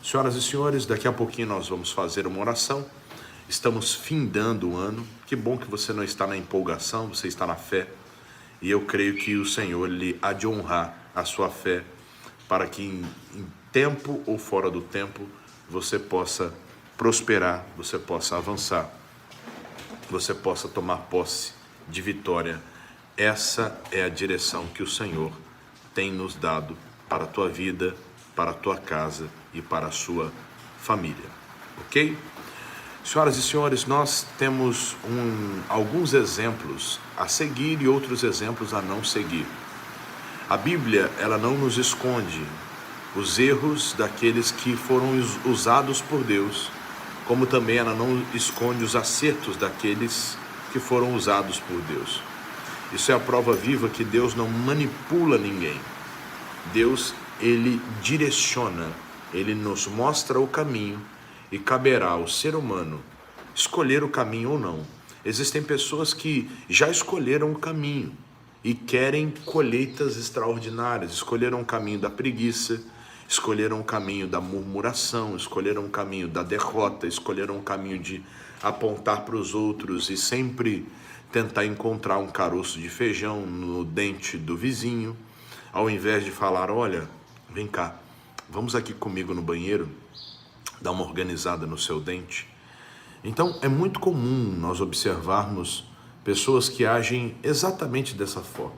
Senhoras e senhores, daqui a pouquinho nós vamos fazer uma oração. Estamos findando o ano. Que bom que você não está na empolgação, você está na fé. E eu creio que o Senhor lhe há de honrar a sua fé, para que em tempo ou fora do tempo você possa prosperar, você possa avançar, você possa tomar posse de vitória. Essa é a direção que o Senhor tem nos dado para a tua vida, para a tua casa e para a sua família, ok? Senhoras e senhores, nós temos alguns exemplos a seguir e outros exemplos a não seguir. A Bíblia, ela não nos esconde os erros daqueles que foram usados por Deus, como também ela não esconde os acertos daqueles que foram usados por Deus. Isso é a prova viva que Deus não manipula ninguém. Deus, ele direciona, ele nos mostra o caminho e caberá ao ser humano escolher o caminho ou não. Existem pessoas que já escolheram o caminho e querem colheitas extraordinárias, escolheram o caminho da preguiça, escolheram o caminho da murmuração, escolheram o caminho da derrota, escolheram o caminho de apontar para os outros e sempre tentar encontrar um caroço de feijão no dente do vizinho, ao invés de falar, olha, vem cá, vamos aqui comigo no banheiro, dar uma organizada no seu dente. Então é muito comum nós observarmos pessoas que agem exatamente dessa forma.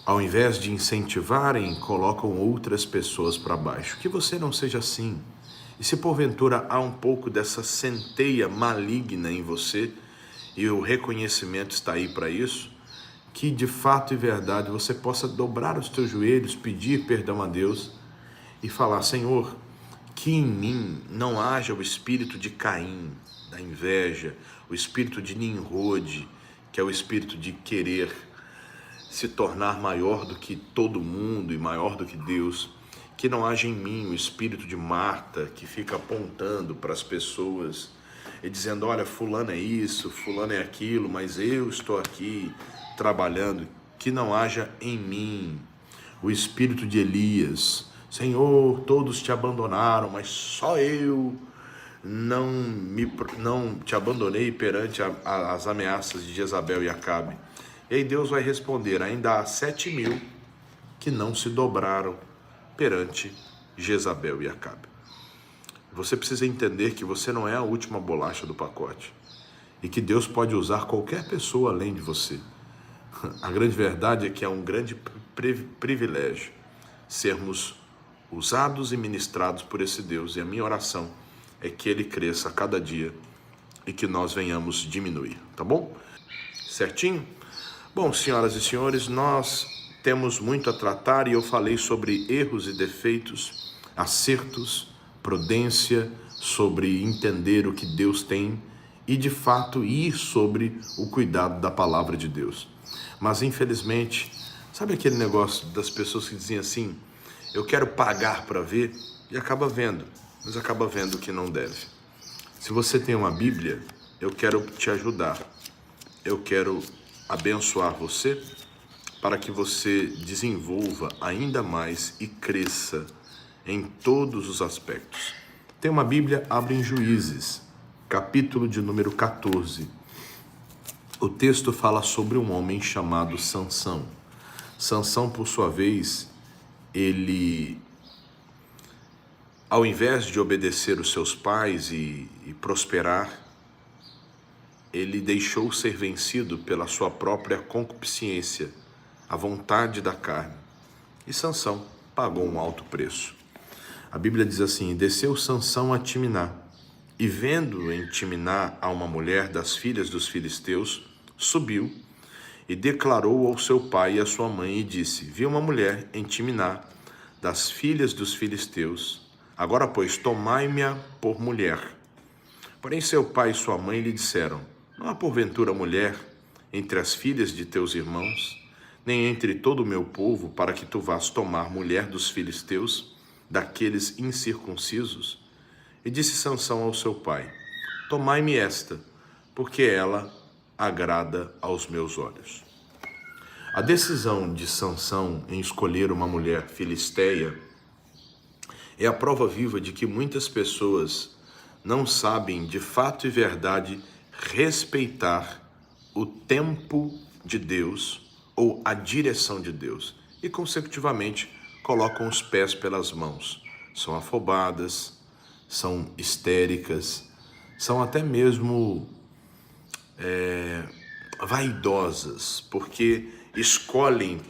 Ao invés de incentivarem, colocam outras pessoas para baixo. Que você não seja assim. E se porventura há um pouco dessa centeia maligna em você, e o reconhecimento está aí para isso, que de fato e verdade você possa dobrar os teus joelhos, pedir perdão a Deus e falar, Senhor, que em mim não haja o espírito de Caim, da inveja, o espírito de Nimrod, que é o espírito de querer se tornar maior do que todo mundo e maior do que Deus. Que não haja em mim o espírito de Marta, que fica apontando para as pessoas e dizendo, olha, fulano é isso, fulano é aquilo, mas eu estou aqui trabalhando. Que não haja em mim o espírito de Elias. Senhor, todos te abandonaram, mas só eu não te abandonei perante as ameaças de Jezabel e Acabe. E aí Deus vai responder, ainda há 7.000 que não se dobraram perante Jezabel e Acabe. Você precisa entender que você não é a última bolacha do pacote e que Deus pode usar qualquer pessoa além de você. A grande verdade é que é um grande privilégio sermos usados e ministrados por esse Deus, e a minha oração é que ele cresça a cada dia e que nós venhamos diminuir, tá bom? Certinho? Bom, senhoras e senhores, nós temos muito a tratar e eu falei sobre erros e defeitos, acertos, prudência, sobre entender o que Deus tem e de fato ir sobre o cuidado da palavra de Deus. Mas infelizmente, sabe aquele negócio das pessoas que dizem assim, eu quero pagar para ver, e acaba vendo, mas acaba vendo o que não deve. Se você tem uma Bíblia, eu quero te ajudar, eu quero abençoar você para que você desenvolva ainda mais e cresça em todos os aspectos. Tem uma Bíblia, abre em Juízes, capítulo de número 14. O texto fala sobre um homem chamado Sansão. Sansão, por sua vez, ele, ao invés de obedecer os seus pais e prosperar, ele deixou ser vencido pela sua própria concupiscência, a vontade da carne. E Sansão pagou um alto preço. A Bíblia diz assim, desceu Sansão a Timná, e vendo em Timná a uma mulher das filhas dos filisteus, subiu e declarou ao seu pai e à sua mãe e disse, vi uma mulher em Timná das filhas dos filisteus, agora pois tomai-me-a por mulher. Porém seu pai e sua mãe lhe disseram, não há porventura mulher entre as filhas de teus irmãos, nem entre todo o meu povo, para que tu vás tomar mulher dos filisteus, daqueles incircuncisos? E disse Sansão ao seu pai, tomai-me esta, porque ela agrada aos meus olhos. A decisão de Sansão em escolher uma mulher filisteia É a prova viva de que muitas pessoas não sabem de fato e verdade respeitar o tempo de Deus ou a direção de Deus e, consecutivamente, colocam os pés pelas mãos. São afobadas, são histéricas, são até mesmo vaidosas, porque escolhem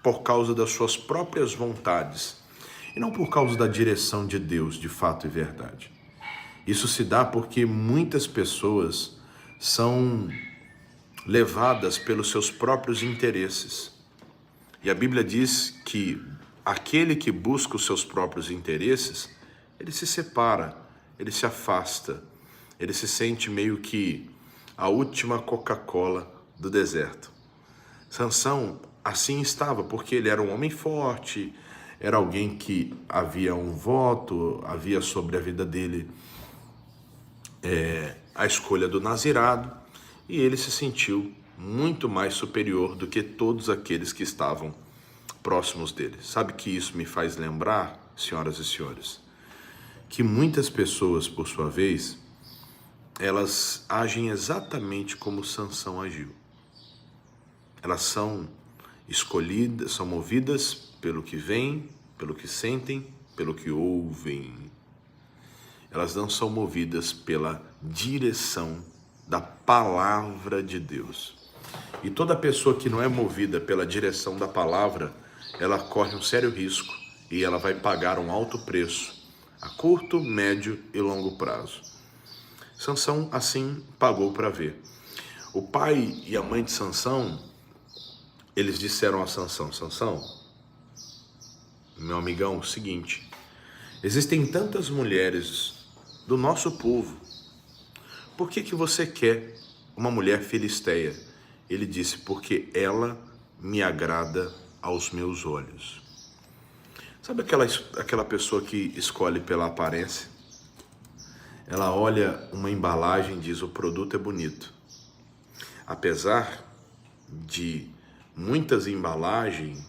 por causa das suas próprias vontades e não por causa da direção de Deus, de fato e verdade. Isso se dá porque muitas pessoas são levadas pelos seus próprios interesses. E a Bíblia diz que aquele que busca os seus próprios interesses, ele se separa, ele se afasta, ele se sente meio que a última Coca-Cola do deserto. Sansão assim estava, porque ele era um homem forte, era alguém que havia um voto, havia sobre a vida dele a escolha do nazirado, e ele se sentiu muito mais superior do que todos aqueles que estavam próximos dele. Sabe que isso me faz lembrar, senhoras e senhores, que muitas pessoas, por sua vez, elas agem exatamente como Sansão agiu. Elas são escolhidas, são movidas pelo que veem, pelo que sentem, pelo que ouvem. Elas não são movidas pela direção da palavra de Deus. E toda pessoa que não é movida pela direção da palavra, ela corre um sério risco e ela vai pagar um alto preço, a curto, médio e longo prazo. Sansão, assim, pagou para ver. O pai e a mãe de Sansão, eles disseram a Sansão: Sansão, meu amigão, o seguinte, existem tantas mulheres do nosso povo, por que você quer uma mulher filisteia? Ele disse: porque ela me agrada aos meus olhos. Sabe aquela pessoa que escolhe pela aparência? Ela olha uma embalagem e diz: o produto é bonito. Apesar de muitas embalagens,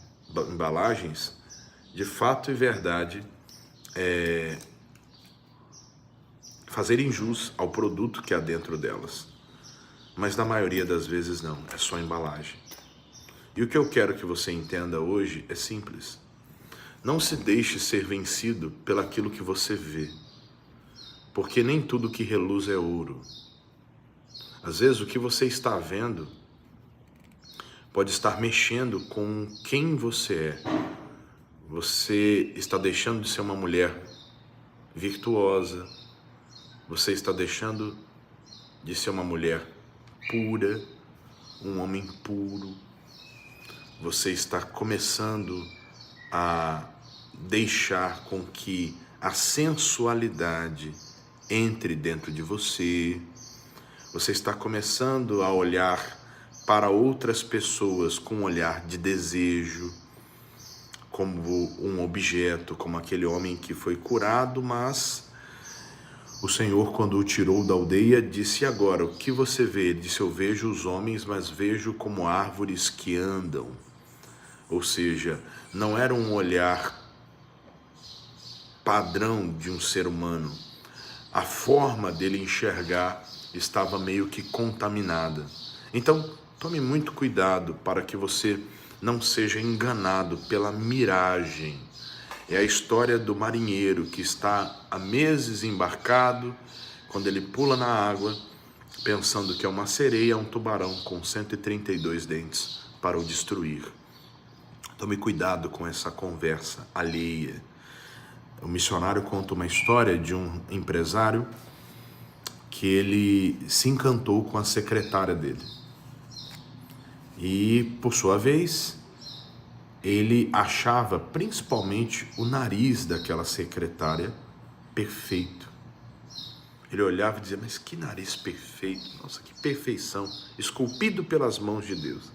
de fato e verdade, fazerem jus ao produto que há dentro delas. Mas na maioria das vezes não, é só embalagem. E o que eu quero que você entenda hoje é simples. Não se deixe ser vencido pelaquilo que você vê, porque nem tudo que reluz é ouro. Às vezes o que você está vendo pode estar mexendo com quem você é. Você está deixando de ser uma mulher virtuosa, você está deixando de ser uma mulher pura, um homem puro. Você está começando a deixar com que a sensualidade entre dentro de você. Você está começando a olhar para outras pessoas com um olhar de desejo, como um objeto, como aquele homem que foi curado, mas o Senhor, quando o tirou da aldeia, disse: agora, o que você vê? Ele disse: eu vejo os homens, mas vejo como árvores que andam. Ou seja, não era um olhar padrão de um ser humano. A forma dele enxergar estava meio que contaminada. Então, tome muito cuidado para que você não seja enganado pela miragem. É a história do marinheiro que está há meses embarcado, quando ele pula na água, pensando que é uma sereia, um tubarão com 132 dentes para o destruir. Tome cuidado com essa conversa alheia. O missionário conta uma história de um empresário que ele se encantou com a secretária dele. E, por sua vez, ele achava principalmente o nariz daquela secretária perfeito. Ele olhava e dizia: mas que nariz perfeito, nossa, que perfeição, esculpido pelas mãos de Deus.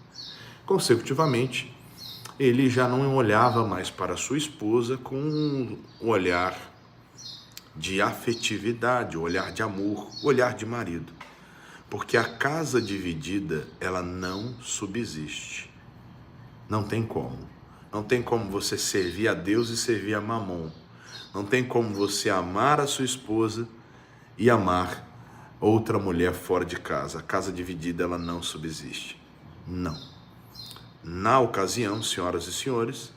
Consecutivamente, ele já não olhava mais para sua esposa com um olhar de afetividade, um olhar de amor, um olhar de marido. Porque a casa dividida, ela não subsiste. Não tem como. Não tem como você servir a Deus e servir a Mamon. Não tem como você amar a sua esposa e amar outra mulher fora de casa. A casa dividida, ela não subsiste. Não. Na ocasião, senhoras e senhores,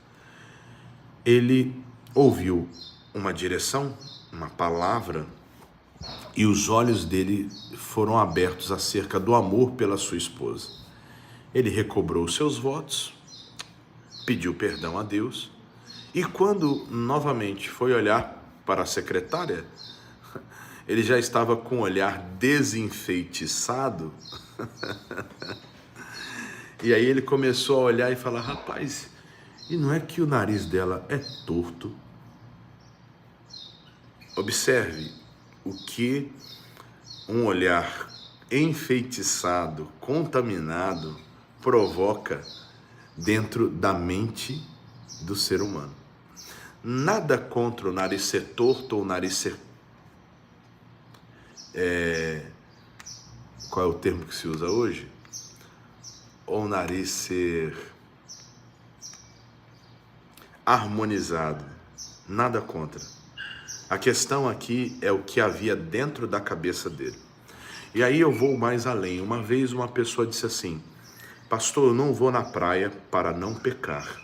ele ouviu uma direção, uma palavra, e os olhos dele foram abertos acerca do amor pela sua esposa. Ele recobrou os seus votos, pediu perdão a Deus, e quando novamente foi olhar para a secretária, ele já estava com o olhar desenfeitiçado. E aí ele começou a olhar e falar: rapaz, e não é que o nariz dela é torto? Observe o que um olhar enfeitiçado, contaminado, provoca dentro da mente do ser humano. Nada contra o nariz ser torto ou o nariz ser... Qual é o termo que se usa hoje? Ou o nariz ser harmonizado. Nada contra. A questão aqui é o que havia dentro da cabeça dele. E aí eu vou mais além. Uma vez uma pessoa disse assim: pastor, eu não vou na praia para não pecar.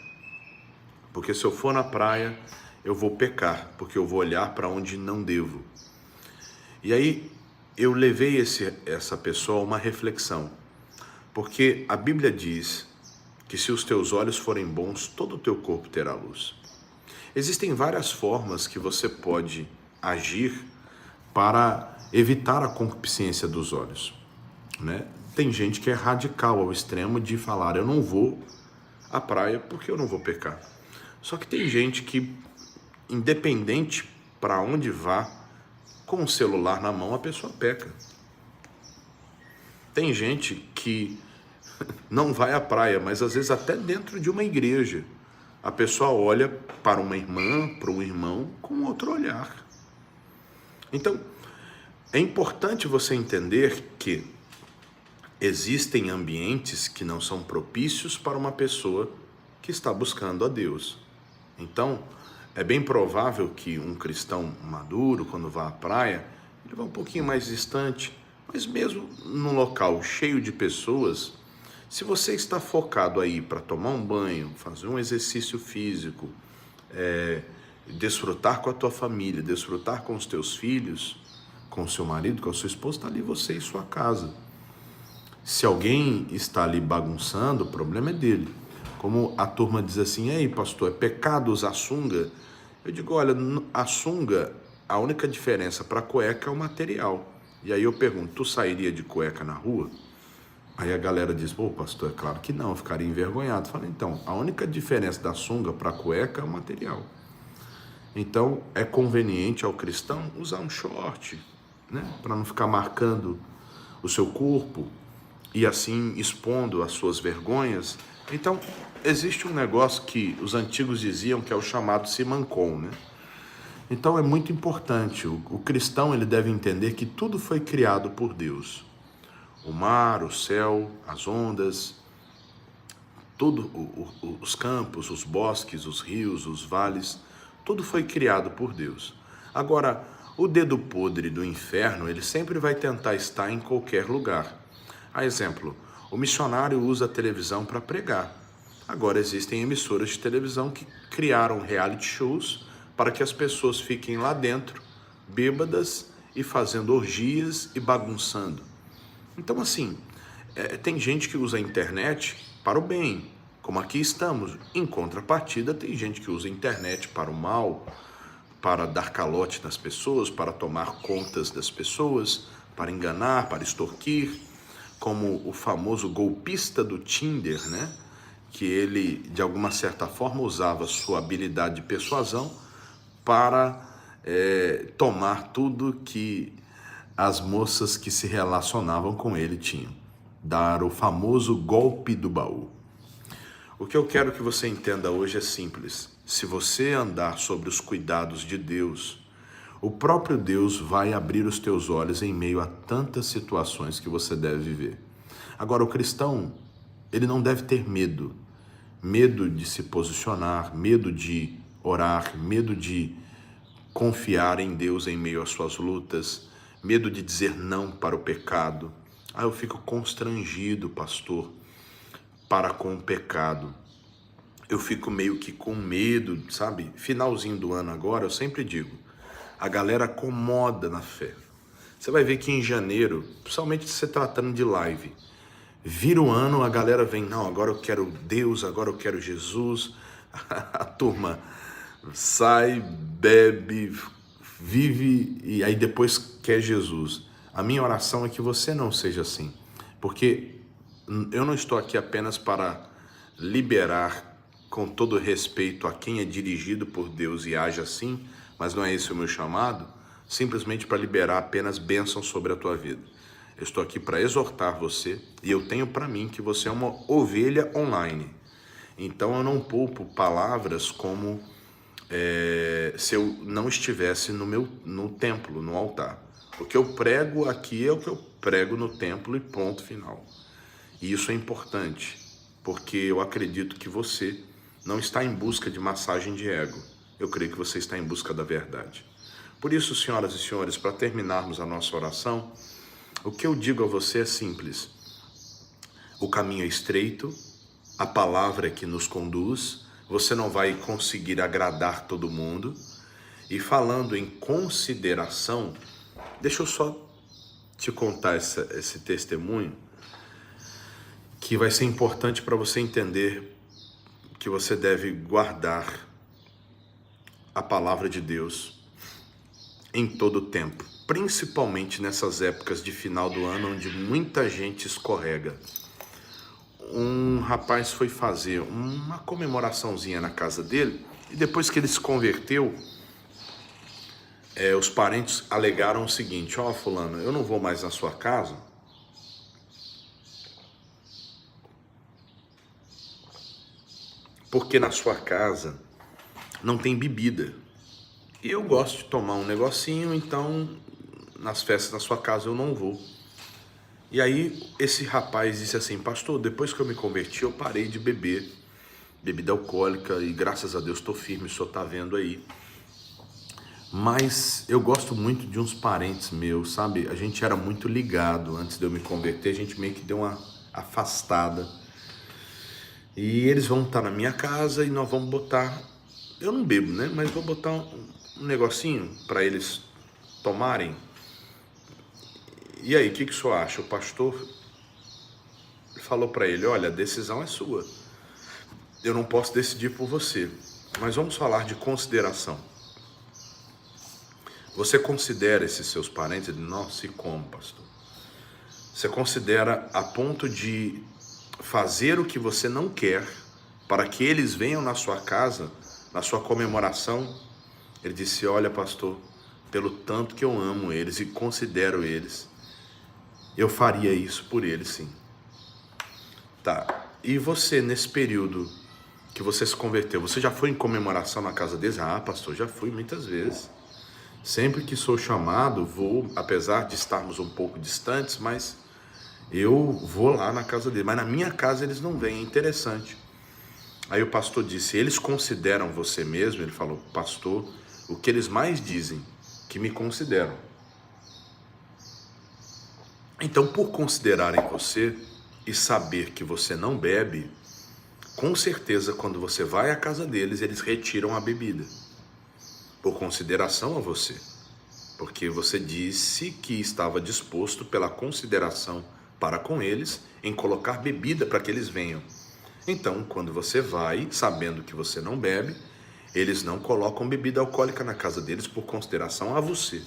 Porque se eu for na praia, eu vou pecar, porque eu vou olhar para onde não devo. E aí eu levei essa pessoa a uma reflexão. Porque a Bíblia diz que se os teus olhos forem bons, todo o teu corpo terá luz. Existem várias formas que você pode agir para evitar a concupiscência dos olhos, né? Tem gente que é radical ao extremo de falar: eu não vou à praia porque eu não vou pecar. Só que tem gente que, independente para onde vá, com o celular na mão, a pessoa peca. Tem gente que não vai à praia, mas às vezes até dentro de uma igreja, a pessoa olha para uma irmã, para um irmão, com outro olhar. Então, é importante você entender que existem ambientes que não são propícios para uma pessoa que está buscando a Deus. Então, é bem provável que um cristão maduro, quando vá à praia, ele vá um pouquinho mais distante, mas mesmo num local cheio de pessoas, se você está focado aí para tomar um banho, fazer um exercício físico, desfrutar com a tua família, desfrutar com os teus filhos, com o seu marido, com a sua esposa, está ali você e sua casa. Se alguém está ali bagunçando, o problema é dele. Como a turma diz assim: ei pastor, é pecado usar sunga? Eu digo: olha, a sunga, a única diferença para a cueca é o material. E aí eu pergunto: tu sairia de cueca na rua? Aí a galera diz: pô pastor, é claro que não, eu ficaria envergonhado. Eu falo: então, a única diferença da sunga para a cueca é o material. Então é conveniente ao cristão usar um short, né, para não ficar marcando o seu corpo e assim expondo as suas vergonhas. Então existe um negócio que os antigos diziam que é o chamado simancol, né? Então é muito importante, o cristão ele deve entender que tudo foi criado por Deus. O mar, o céu, as ondas, tudo, os campos, os bosques, os rios, os vales, tudo foi criado por Deus. Agora, o dedo podre do inferno, ele sempre vai tentar estar em qualquer lugar. A exemplo, o missionário usa a televisão para pregar. Agora existem emissoras de televisão que criaram reality shows para que as pessoas fiquem lá dentro, bêbadas e fazendo orgias e bagunçando. Então assim, tem gente que usa a internet para o bem, como aqui estamos. Em contrapartida, tem gente que usa a internet para o mal, para dar calote nas pessoas, para tomar contas das pessoas, para enganar, para extorquir, como o famoso golpista do Tinder, né? Que ele, de alguma certa forma, usava sua habilidade de persuasão para tomar tudo que as moças que se relacionavam com ele tinham. Dar o famoso golpe do baú. O que eu quero que você entenda hoje é simples. Se você andar sobre os cuidados de Deus, o próprio Deus vai abrir os teus olhos em meio a tantas situações que você deve viver. Agora, o cristão, ele não deve ter medo. Medo de se posicionar, medo de orar, medo de confiar em Deus em meio às suas lutas, medo de dizer não para o pecado. Eu fico constrangido, pastor, para com o pecado. Eu fico meio que com medo, sabe? Finalzinho do ano agora, eu sempre digo, a galera acomoda na fé. Você vai ver que em janeiro, principalmente se tratando de live, vira o ano, a galera vem, não, agora eu quero Deus, agora eu quero Jesus. A turma sai, bebe, vive e aí depois quer Jesus. A minha oração é que você não seja assim, porque eu não estou aqui apenas para liberar, com todo respeito a quem é dirigido por Deus e age assim, mas não é esse o meu chamado, simplesmente para liberar apenas bênçãos sobre a tua vida. Eu estou aqui para exortar você e eu tenho para mim que você é uma ovelha online. Então eu não poupo palavras como se eu não estivesse no templo, no altar. O que eu prego aqui é o que eu prego no templo e ponto final. E isso é importante, porque eu acredito que você não está em busca de massagem de ego. Eu creio que você está em busca da verdade. Por isso, senhoras e senhores, para terminarmos a nossa oração, o que eu digo a você é simples. O caminho é estreito, a palavra é que nos conduz, você não vai conseguir agradar todo mundo. E falando em consideração, deixa eu só te contar esse testemunho, que vai ser importante para você entender que você deve guardar a palavra de Deus em todo o tempo, principalmente nessas épocas de final do ano, onde muita gente escorrega. Um rapaz foi fazer uma comemoraçãozinha na casa dele, e depois que ele se converteu, os parentes alegaram o seguinte: fulano, eu não vou mais na sua casa, porque na sua casa não tem bebida. E eu gosto de tomar um negocinho, então nas festas da sua casa eu não vou. E aí esse rapaz disse assim: pastor, depois que eu me converti eu parei de beber bebida alcoólica e graças a Deus estou firme, o senhor está vendo aí. Mas eu gosto muito de uns parentes meus, sabe? A gente era muito ligado antes de eu me converter, a gente meio que deu uma afastada. E eles vão estar na minha casa e nós vamos botar, eu não bebo, né? Mas vou botar um negocinho para eles tomarem. E aí, o que o senhor acha? O pastor falou para ele: olha, a decisão é sua. Eu não posso decidir por você. Mas vamos falar de consideração. Você considera esses seus parentes? Nossa, e como, pastor? Você considera a ponto de fazer o que você não quer para que eles venham na sua casa, na sua comemoração? Ele disse: olha, pastor, pelo tanto que eu amo eles e considero eles, eu faria isso por eles, sim. Tá, e você, nesse período que você se converteu, você já foi em comemoração na casa deles? Pastor, já fui muitas vezes. Sempre que sou chamado, vou, apesar de estarmos um pouco distantes, mas eu vou lá na casa deles. Mas na minha casa eles não vêm, é interessante. Aí o pastor disse: eles consideram você mesmo? Ele falou: pastor, o que eles mais dizem, que me consideram. Então, por considerarem você e saber que você não bebe, com certeza quando você vai à casa deles, eles retiram a bebida. Por consideração a você. Porque você disse que estava disposto pela consideração para com eles em colocar bebida para que eles venham. Então, quando você vai, sabendo que você não bebe, eles não colocam bebida alcoólica na casa deles por consideração a você.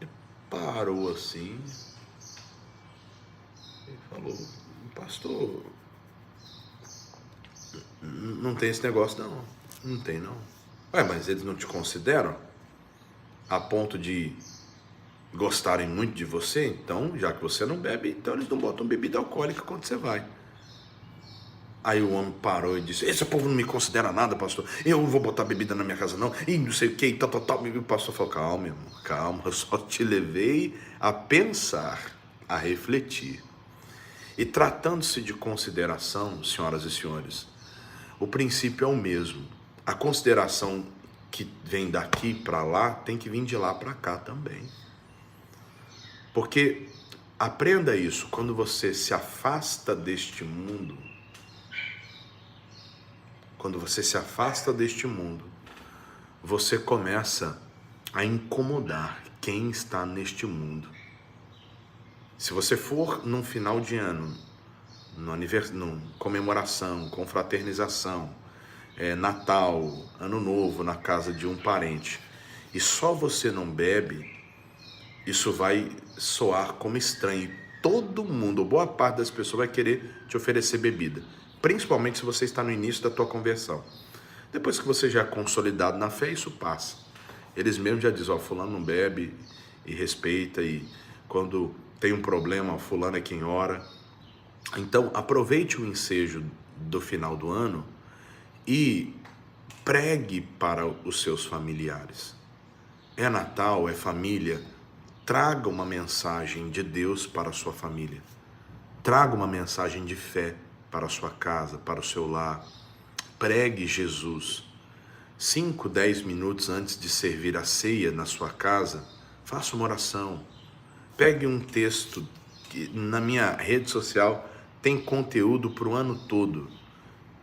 Ele parou assim e falou: pastor, não tem esse negócio não. Não tem não. Mas eles não te consideram a ponto de gostarem muito de você? Então, já que você não bebe, então eles não botam bebida alcoólica quando você vai. Aí o homem parou e disse: esse povo não me considera nada, pastor. Eu não vou botar bebida na minha casa não. E não sei o que, tal. E o pastor falou: calma, irmão, calma. Eu só te levei a pensar, a refletir. E tratando-se de consideração, senhoras e senhores, o princípio é o mesmo. A consideração que vem daqui para lá tem que vir de lá para cá também. Porque aprenda isso, quando você se afasta deste mundo, você começa a incomodar quem está neste mundo. Se você for num final de ano, numa comemoração, confraternização, Natal, Ano Novo, na casa de um parente, e só você não bebe, isso vai soar como estranho. E todo mundo, boa parte das pessoas vai querer te oferecer bebida, principalmente se você está no início da tua conversão. Depois que você já é consolidado na fé, isso passa. Eles mesmos já dizem, fulano não bebe e respeita, e quando tem um problema, fulano é quem ora. Então, aproveite o ensejo do final do ano e pregue para os seus familiares. É Natal, é família, traga uma mensagem de Deus para a sua família. Traga uma mensagem de fé para a sua casa, para o seu lar. Pregue Jesus. 5, 10 minutos antes de servir a ceia na sua casa, faça uma oração. Pegue um texto, que na minha rede social tem conteúdo para o ano todo.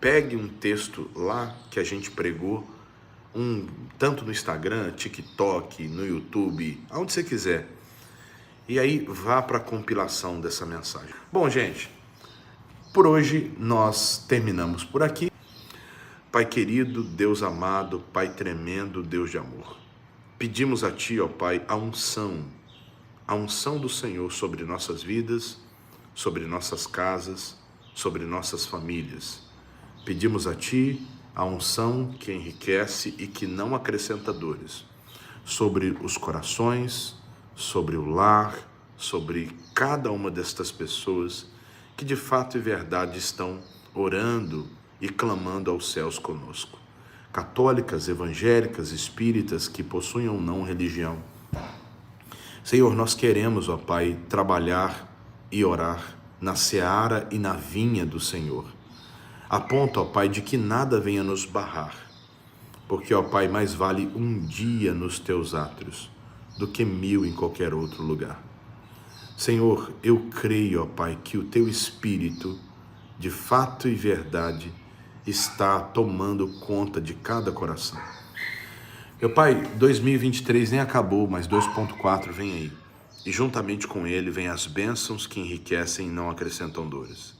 Pegue um texto lá que a gente pregou, tanto no Instagram, TikTok, no YouTube, aonde você quiser. E aí vá para a compilação dessa mensagem. Bom, gente, por hoje nós terminamos por aqui. Pai querido, Deus amado, Pai tremendo, Deus de amor, pedimos a Ti, ó Pai, a unção do Senhor sobre nossas vidas, sobre nossas casas, sobre nossas famílias. Pedimos a Ti a unção que enriquece e que não acrescenta dores, sobre os corações, sobre o lar, sobre cada uma destas pessoas que de fato e verdade estão orando e clamando aos céus conosco. Católicas, evangélicas, espíritas, que possuem ou não religião. Senhor, nós queremos, ó Pai, trabalhar e orar na seara e na vinha do Senhor. A ponto, ó Pai, de que nada venha nos barrar. Porque, ó Pai, mais vale um dia nos teus átrios do que 1000 em qualquer outro lugar. Senhor, eu creio, ó Pai, que o teu Espírito, de fato e verdade, está tomando conta de cada coração. Meu Pai, 2023 nem acabou, mas 2.4 vem aí. E juntamente com ele vem as bênçãos que enriquecem e não acrescentam dores.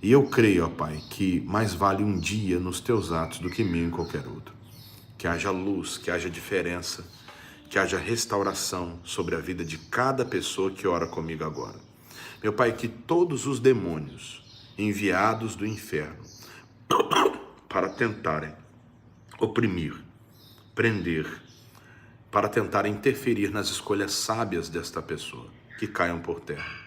E eu creio, ó Pai, que mais vale um dia nos teus atos do que 1000 em qualquer outro. Que haja luz, que haja diferença, que haja restauração sobre a vida de cada pessoa que ora comigo agora. Meu Pai, que todos os demônios enviados do inferno para tentarem oprimir, prender, para tentarem interferir nas escolhas sábias desta pessoa, que caiam por terra.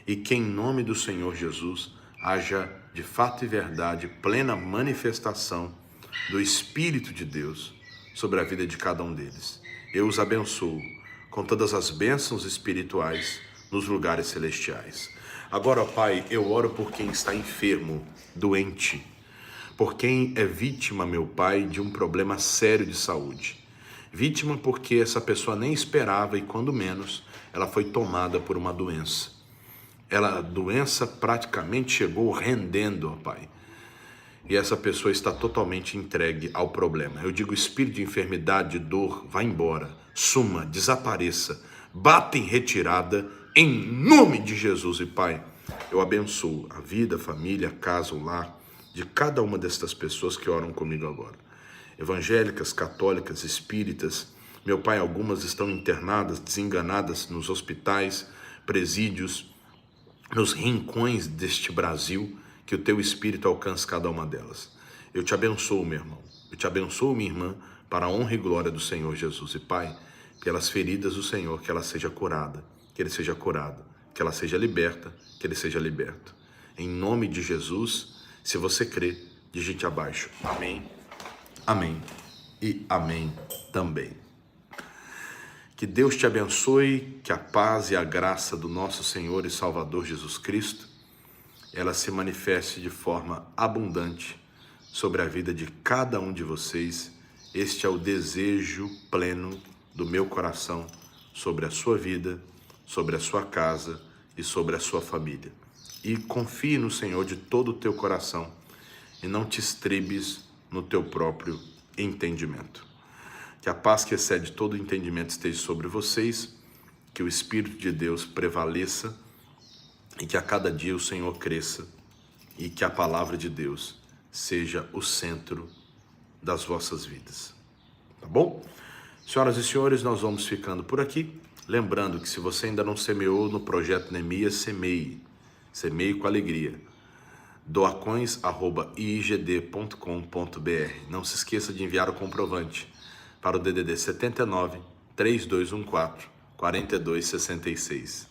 E que em nome do Senhor Jesus haja de fato e verdade plena manifestação do Espírito de Deus sobre a vida de cada um deles. Eu os abençoo com todas as bênçãos espirituais nos lugares celestiais. Agora, ó Pai, eu oro por quem está enfermo, doente, por quem é vítima, meu Pai, de um problema sério de saúde. Vítima porque essa pessoa nem esperava e, quando menos, ela foi tomada por uma doença. A doença praticamente chegou rendendo, ó Pai. E essa pessoa está totalmente entregue ao problema. Eu digo, espírito de enfermidade, de dor, vá embora, suma, desapareça, bata em retirada, em nome de Jesus. E Pai, eu abençoo a vida, a família, a casa, o lar de cada uma destas pessoas que oram comigo agora. Evangélicas, católicas, espíritas, meu Pai, algumas estão internadas, desenganadas nos hospitais, presídios, nos rincões deste Brasil, que o teu Espírito alcance cada uma delas. Eu te abençoo, meu irmão. Eu te abençoo, minha irmã, para a honra e glória do Senhor Jesus. E Pai, pelas feridas do Senhor, que ela seja curada, que ele seja curado, que ela seja liberta, que ele seja liberto. Em nome de Jesus, se você crê, digite abaixo. Amém, amém e amém também. Que Deus te abençoe, que a paz e a graça do nosso Senhor e Salvador Jesus Cristo, ela se manifeste de forma abundante sobre a vida de cada um de vocês Este é o desejo pleno do meu coração sobre a sua vida, sobre a sua casa e sobre a sua família. E confie no Senhor de todo o teu coração e não te estribes no teu próprio entendimento. Que a paz que excede todo entendimento esteja sobre vocês, que o Espírito de Deus prevaleça e que a cada dia o Senhor cresça e que a palavra de Deus seja o centro das vossas vidas. Tá bom? Senhoras e senhores, nós vamos ficando por aqui. Lembrando que se você ainda não semeou no projeto Neemias, semeie. Semeie com alegria. doacões@iigd.com.br. Não se esqueça de enviar o comprovante para o DDD 79 3214 4266.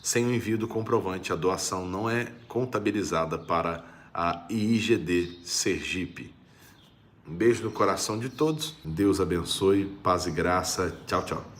Sem o envio do comprovante, a doação não é contabilizada para a IIGD Sergipe. Um beijo no coração de todos. Deus abençoe, paz e graça. Tchau, tchau.